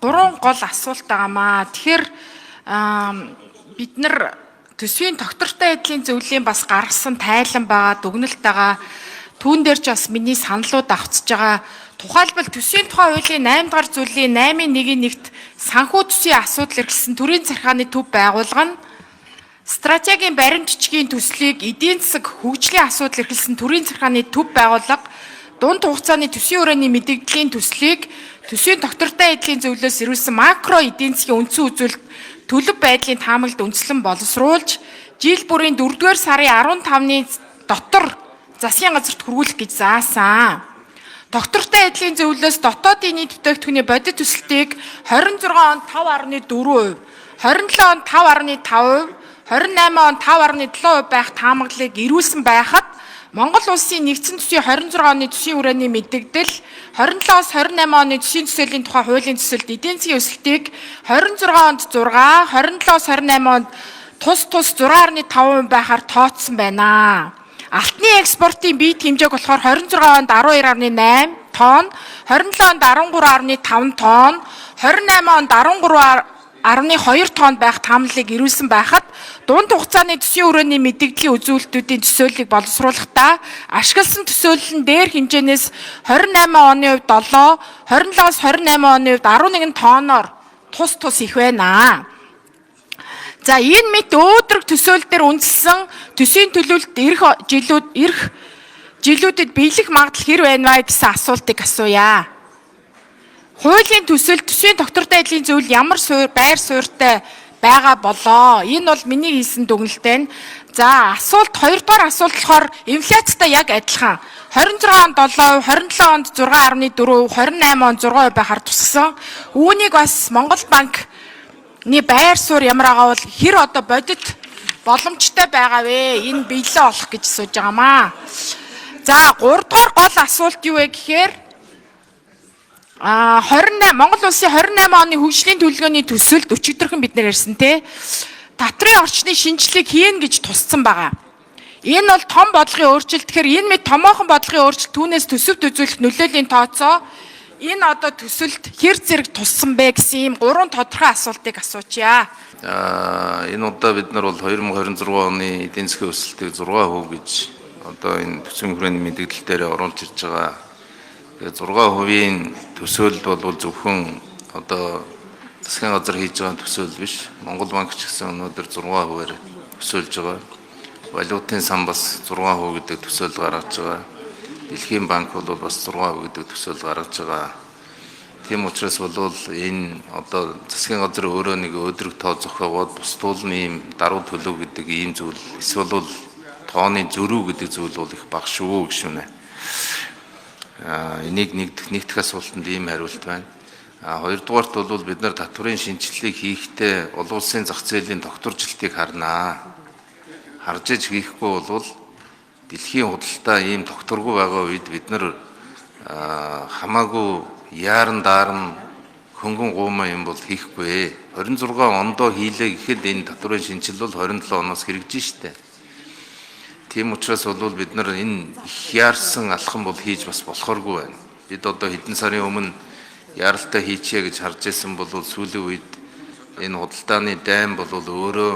гурван гол асуулт байгаамаа. Тэгэхээр бид нар төсвийн тогтвортой байдлын зөвлөлийн бас гаргасан тайлан байгаа, дүгнэлт байгаа. Түүн дээр ч бас миний саналууд авчиж байгаа. Тухайлбал төсвийн тухай хуулийн 8 дугаар зүйлийн 8-1-1-т санхүү төсвийн асуудал эрхэлсэн төрийн захиргааны төв байгуулгана. Стратегийн баримт бичгийн төслийг эдийн засаг хөгжлийн асуудал эрхэлсэн төрийн захиргааны төв байгуулга дунд хугацааны төсвийн өрөөний мэдээллийн төслийг төсвийн тогтвортой байдлын зөвлөлөөс ирүүлсэн макро эдийн засгийн үндсэн үзүүлэлт төлөв байдлын таамаглалд үндэслэн боловсруулж жил бүрийн 4-р сарын 15-ны дотор засгийн газарт хүргүүлэх гэж заасан. Тогтвортой байдлын зөвлөлөөс дотоодын нийт бүтээгдэхүүний бодит төсөлтийг 26 онд 5.4%, 27 онд 5.5%, 28 онд 5.7% байх таамаглалыг ирүүлсэн байхад Монгол улсын нэгдсэн төсвийн 26 оны төсвийн хүрээний мэдээлэл 27-оос 28 оны төсвийн төсөөлийн тухай хуулийн төсөлд эдийн засгийн өсөлтийг 26 онд 6, 27-оос 28 онд тус 6.5% байхаар тооцсон байна. Алтны экспортын бие хэмжээг болохоор 26 онд 12.8 тонн, 27 онд 13.5 тонн, 28 онд 13.2 тонн байх таамаглалыг ирүүлсэн байхад дунд хугацааны төсвийн өрөөний мэдээллийн үзүүлэлтүүдийн төсөөллийг боловсруулахдаа ашигласан төсөөлөл нь дээр хэмжээнээс 28 оны хувьд 7, 27-оос 28 оны хувьд 11 тонноор тус их байна. За энэ мэт өөдрөг төсөөлөл дээр үндэслэн төсвийн төлөвлөлт ирэх жилүүдэд биелэх магадлал хэр байна вэ гэсэн асуултыг асууя. Хуулийн төсөөлөл төсвийн тогтвортой байдлын зөвлөл ямар байр суурьтай байгаа болоо. Энэ бол миний хийсэн дүгнэлттэй. За асуулт 2 дугаар асуулт болохоор инфляцтай яг адилхан. 26 онд 7%, 27 онд 6.4%, 28 онд 6% байхаар тусгсан. Үүнийг бас Монгол банкны байр суурь ямар байгаа бол хэр одоо бодит боломжтой байгаа вэ? Энэ биелээ олох гэж асууж байгаамаа. За 3 дугаар гол асуулт юу вэ гэхээр 28 Монгол улсын 28 оны хөгжлийн төлөвлөгөөний төсөлд өчигдөрхөн бид нэр ярьсан те татрын орчны шинжилгээг хийн гэж тусцсан байгаа. Энэ бол том бодлогын өөрчлөлт. Тэгэхээр энэ мэд томоохон бодлогын өөрчлөлт түүнээс төсөвт үзүүлэх нөлөөлийн тооцоо энэ одоо төсөлд хэр зэрэг туссан бэ гэсэн ийм 3 тодорхой асуултыг асуучаа. Энэ удаа бид нар бол 2026 оны эдийн засгийн өсөлтийг 6% гэж одоо энэ төсвийн хүрээний мэдээлэл дээр оруулж ирж байгаа. 6%-ийн төсөөлөлд бол зөвхөн одоо засгийн газар хийж байгаа төсөөлөл биш. Монгол банк ч гэсэн өнөөдөр 6%-аар төсөөлж байгаа. Валютын сан бас 6% гэдэг төсөөлөл гаргаж байгаа. Дэлхийн банк бол бас 6% гэдэг төсөөлөл гаргаж байгаа. Тийм учраас бол энэ одоо засгийн газар өөрөө нэг өдрөг тоо зохиогоод бусдуулны ийм даруй төлөв гэдэг ийм зүйл эсвэл тооны зөрүү гэдэг зүйл бол их бага шүү гэж үнэ. Энийг нэгдэх асуултанд ийм хариулт байна. Хоёрдугаарт бол бид нар татврын шинжилгээг хийхдээ олон улсын зах зээлийн тогтворжилтыг харнаа. Харж иж хийхгүй бол дэлхийн худалдаа ийм тогтворгүй байгаа үед бид нар хамаагүй яаран дааран хөнгөн гуймаа юм бол хийхгүй. 26 ондоо хийлээ гэхэд энэ татврын шинжилэл бол 27 оноос хэрэгжиж штэ. Тийм учраас бол бид нар энэ их яарсан алхам бол хийж бас болохооргүй байна. Бид одоо хэдэн сарын өмнө яаралтай хийчихье гэж харж байсан бол сүүлийн үед энэ худалдааны дайн бол өөрөө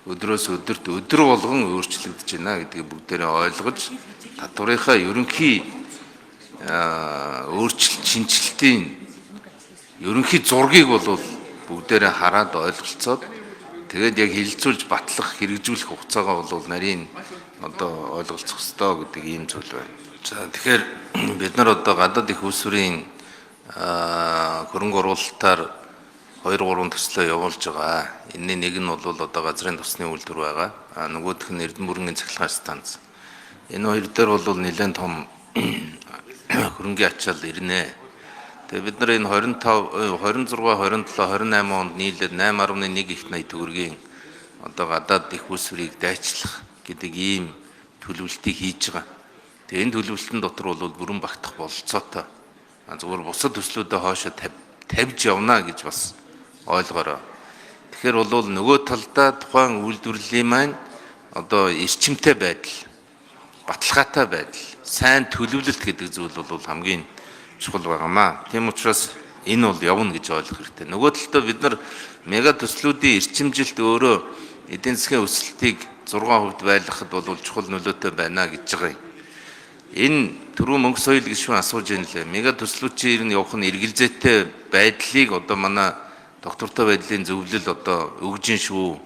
өдрөөс өдөрт өдөр болгон өөрчлөгдөж байна гэдгийг бүгдээрээ ойлгож татврынхаа ерөнхий өөрчлөлт шинжилтийн ерөнхий зургийг бол бүгдээрээ хараад ойлголцоод тэгээд яг хилцүүлж батлах хэрэгжүүлэх хугацаагаа бол нарийн одоо ойлголцох ёстой гэдэг ийм зүйл байна. За тэгэхээр бид нар одоо гадаад их усрын хөрөнгө оруулалтаар 2-3 төслөө явуулж байгаа. Энэний нэг нь бол одоо газрын тосны үйлдвэр байгаа. Нөгөөх нь Эрдэнэ бүрэнгийн цахилгаан станц. Энэ хоёр дээр бол нэлээд том хөрөнгөний ачаал ирнэ. Тэгээ бид нар энэ 25, 26, 27, 28 онд нийлээд 8.1 их 80 төгрөгийн одоо гадаад их усрыг дайчлах гэдэг ийм төлөвлөлтийг хийж байгаа. Тэгээ энэ төлөвлөлтийн дотор бол бүрэн багтах бололцоотой. Зүгээр бусад төслүүдэд хоошо тавьж явна гэж бас ойлгоорой. Тэгэхээр бол нөгөө талдаа тухайн үйлдвэрлэлийн маань одоо эрчимтэй байдал, баталгаатай байдал, сайн төлөвлөлт гэдэг зүйл бол хамгийн чухал байгаамаа. Тийм учраас Энэ бол явна гэж ойлгох хэрэгтэй. Нөгөө талдаа бид нар мега төслүүдийн эрчимжилт өөрөө эдийн засгийн өсөлтийг 6% байлгахад бол чухал нөлөөтэй байна гэж байгаа юм. Энэ түрүү мөнгө соёл гишүүн асууж байна лээ. Мега төслүүд чинь ер нь явах нь эргэлзээтэй байдлыг одоо манай доктортой байдлын зөвлөл одоо өгж ин шүү.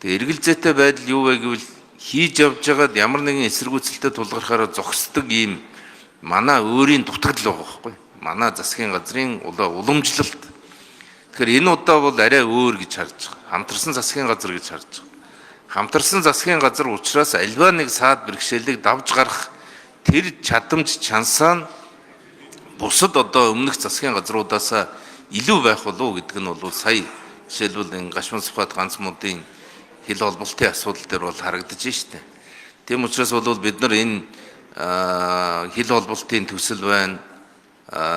Тэгээ эргэлзээтэй байдал юу вэ гэвэл хийж явж байгаад ямар нэгэн эсэргүүцэлтэд тулгархаараа зогсдог ийм манай өөрийн дутагдал байгаа байхгүй. Манай засгийн газрын уламжлалт. Тэгэхээр энэ удаа бол арай өөр гэж харж байгаа. Хамтарсан засгийн газар гэж харж байгаа. Хамтарсан засгийн газар учраас альва нэг саад бэрхшээлийг давж гарах тэр чадамж чансаа нь бусад одоо өмнөх засгийн газруудаасаа илүү байх болов уу гэдэг нь бол сая жишээлбэл энэ гашуун сухад ганц модын хил холболтын асуудал дээр бол харагдаж штэ. Тийм учраас бол бид нар энэ хил холболтын төсөл байна.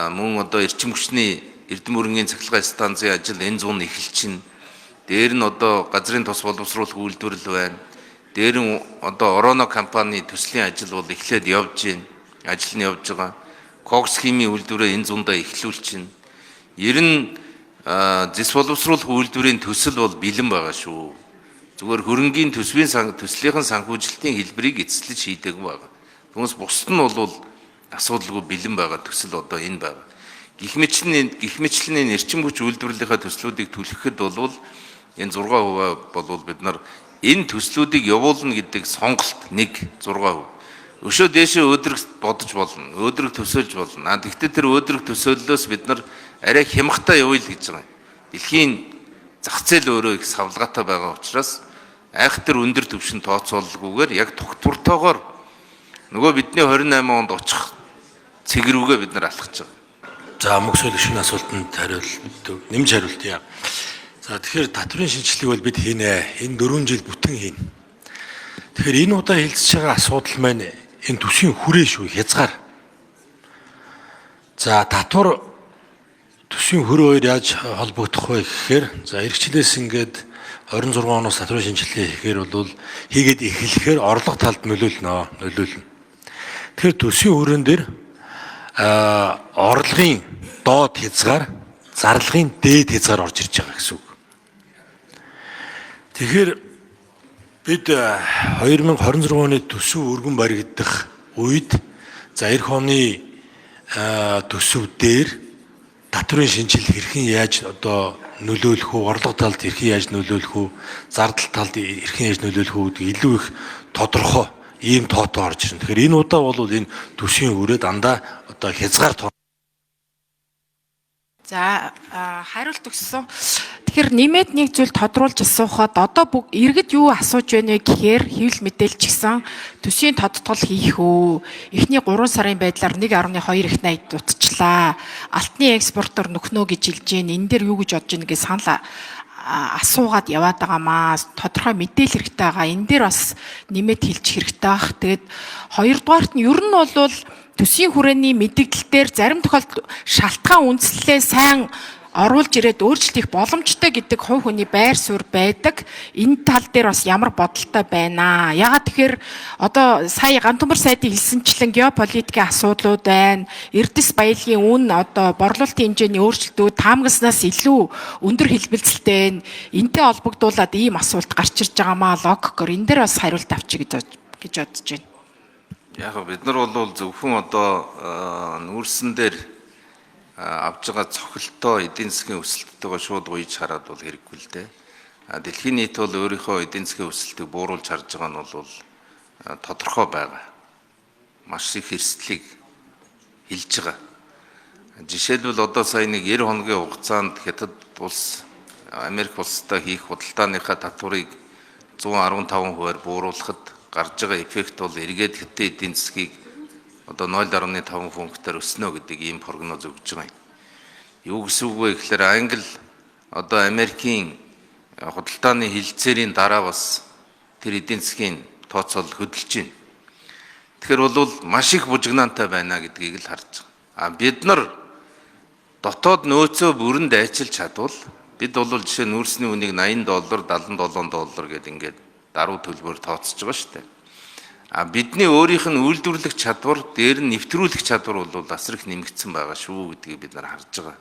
Мөн одоо эрчим хүчний эрдэм өрнгийн цахилгаан станцын ажил энэ зүүн эхэлж чинь. Дээр нь одоо газрын тус боловсруулах үйлдвэрлэл байна. Дээр нь одоо Ороно компани төслийн ажил бол эхлээд явж байна. Ажил нь явж байгаа. Кокс химийн үйлдвэрээ энэ зүүндээ эхлүүлж байна. Ер нь зэс боловсруулах үйлдвэрийн төсөл бол бэлэн байгаа шүү. Зүгээр хөрөнгийн төслийнхэн санхүүжилтийн хэлбэрийг эцэслэж шийдэг байгаа. Түүнээс бусд нь бол асуудалгүй бэлэн байгаа төсөл одоо энэ байгаа. Гэх мэтлэн эрчим хүч үйлдвэрлэлийнхаа төслүүдийг түлхэхэд бол энэ 6% бол бид нар энэ төслүүдийг явуулна гэдэг сонголт 6%. Өшөө дээшээ өөдрөг бодож болно. Өөдрөг төсөөлж болно. Тэгвэл тэр өөдрөг төсөөллөөс бид нар арай хямхтаа явъя л гэж байгаа юм. Дэлхийн зах зээл өөрөө их савлгаатай байгаа учраас айхтар өндөр түвшин тооцоололгүйгээр яг тогтвортойгоор нөгөө бидний 28 онд очих цэг рүүгээ бид нар алхаж байгаа. За мөнгө соёл гишүүний асуултанд нэмж хариултъя. За тэгэхээр татврын шинжилгээг бол бид хийнэ. Энэ 4 жил бүтэн хийнэ. Тэгэхээр энэ удаа хэлцэж байгаа асуудал маань энэ төсвийн хүрээ шүү, хязгаар. За татвар төсвийн хүрээ хоёр яаж холбогдох вэ гэхээр за эх жилээс ингээд 26 оноос татврын шинжилгээ хийгээд эхлэхээр орлого талд нөлөөлнө. Тэгэхээр төсвийн хүрээнд дээр орлогын доод хязгаар, зарлагын дээд хязгаар орж ирж байгаа гэсэн үг. Тэгэхээр бид 2026 оны төсөв өргөн баригдах үед за эх оны төсөв дээр татврын шинжилгээ хэрхэн яаж одоо нөлөөлөх үү, орлого талд хэрхэн яаж нөлөөлөх үү, зардал талд хэрхэн яаж нөлөөлөх үү гэдэг илүү их тодорхой ийм тоотой орж ирнэ. Тэгэхээр энэ удаа бол энэ төсвийн хүрээ дандаа одоо хязгаар. За хариулт өгсөн. Тэгэхээр нэмээд нэг зүйл тодруулж асуухад одоо иргэд юу асууж байна вэ гэхээр хэвлэл мэдээлж гисэн төсвийн тодтгол хийх үү. Эхний 3 сарын байдлаар 1.2 их 80 дутчлаа. Алтны экспортоор нөхнөө гэж хэлж байна. Энэ дээр юу гэж бодож байна гэж санал асуугаад яваад байгаамаа. Тодорхой мэдээлэл хэрэгтэй байгаа. Энэ дээр бас нэмээд хэлж хэрэгтэй бах. Тэгээд хоёрдугаарт нь ер нь бол төсвийн хүрээний мэдээлэл дээр зарим тохиолдолд шалтгаан үндслэлээ сайн оруулж ирээд өөрчлөлт их боломжтой гэдэг хувь хүний байр суурь байдаг. Энэ тал дээр бас ямар бодолтой байна. Ягаад тэгэхээр одоо сая Гантүмбэр сайдын хэлсэнчлэн геополитикийн асуудлууд байна. Эрдэс баялагын үн одоо борлуулалтын хэмжээний өөрчлөлтүүд таамагласнаас илүү өндөр хэлбэлцэлтэй. Энтэй холбогдуулаад ийм асуулт гарч ирж байгаамаа логикоор. Энэ дээр бас хариулт авчиг гэж бодож байна. Яг бид нар бол зөвхөн одоо нүүрсэн дээр авж байгаа цохилтоо эдийн засгийн өсөлттэйгээ шууд уйж хараад бол хэрэггүй л дээ. Дэлхийн нийт бол өөрийнхөө эдийн засгийн өсөлтийг бууруулж харж байгаа нь бол тодорхой байгаа. Маш их эрсдлийг хилж байгаа. Жишээлбэл одоо сая нэг 90 хоногийн хугацаанд Хятад улс Америк улстай хийх худалдааныхаа татварыг 115%-аар бууруулахад гарч байгаа эффект бол эргээд хятад эдийн засгийг одоо 0.5 пунктаар өснө гэдэг ийм прогноз өгж байгаа юм. Юу гэсэн үг вэ гэхээр Англи одоо Америкийн худалдааны хилцээрийн дараа бас тэр эдийн засгийн тооцоол хөдөлж байна. Тэгэхээр бол маш их бужигнаантай байна гэдгийг л харж байгаа. Бид нар дотоод нөөцөө бүрэн дайчилж чадвал бид бол жишээ нь нүүрсний үнийг $80, $77 гэдэг ингээд даруй төлбөр тооцож байгаа шүү дээ. Бидний өөрийнх нь үйлдвэрлэх чадвар, дээр нь нэвтрүүлэх чадвар бол асар их нэмэгдсэн байгаа шүү гэдгийг бид нар харж байгаа.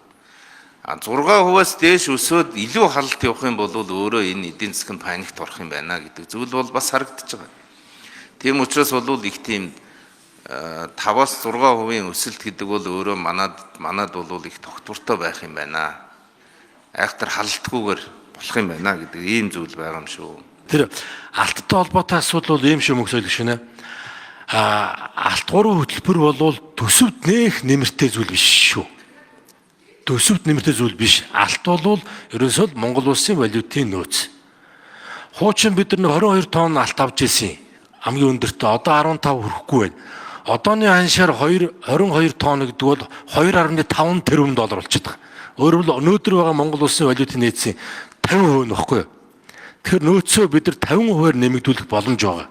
6%-аас дээш өсөөд илүү халалт явах юм бол өөрөө энэ эдийн засгийн паникт орох юм байна гэдэг зүйл бол бас харагдаж байгаа. Тийм учраас бол их тийм 5-аас 6% өсөлт гэдэг бол өөрөө манад бол их тогтвортой байх юм байна. Айхтар халалтгүйгээр болох юм байна гэдэг ийм зүйл байгаа юм шүү. Тэр алттай холбоотой асуудал бол ийм шүү мөксөөлөг шинэ. Алтгуурын хөтөлбөр бол төсөвд нээх нэмэртэй зүйл биш шүү. Төсөвд нэмэртэй зүйл биш. Алт бол ерөөсөө Монгол улсын валютын нөөц. Хуучин бид нар 22 тонн алт авч ирсэн. Хамгийн өндөртөө одоо 15 хүрэхгүй байна. Одооны ханшаар 22 тонн гэдэг бол 2.5 тэрбум доллар болчиход байгаа. Өөрөөр хэлбэл өнөөдөр байгаа Монгол улсын валютын нөөцийн 50% нөхгүй юу? Тэгэхээр нөөцөө бид нар 50%-аар нэмэгдүүлэх боломж байгаа.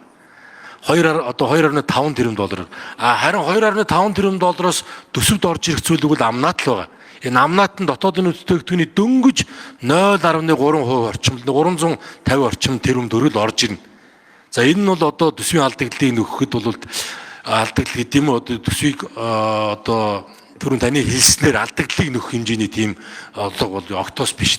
2.5 тэрбум доллараар. Харин 2.5 тэрбум доллароос төсөвд орж ирэх зүйлүүд бол амнаат л байгаа. Энэ амнаат нь дотоодын нөөцтэй дөнгөж 0.3% орчим, 350 орчим тэрбум төгрөг орж ирнэ. За энэ нь бол одоо төсвийн алдагдлыг нөхөхөд бол алдагдал гэдэг юм уу? Төсвийг одоо түрүүн таны хэлснээр алдагдлыг нөхөх хэмжээний тийм орлого бол огтоос биш.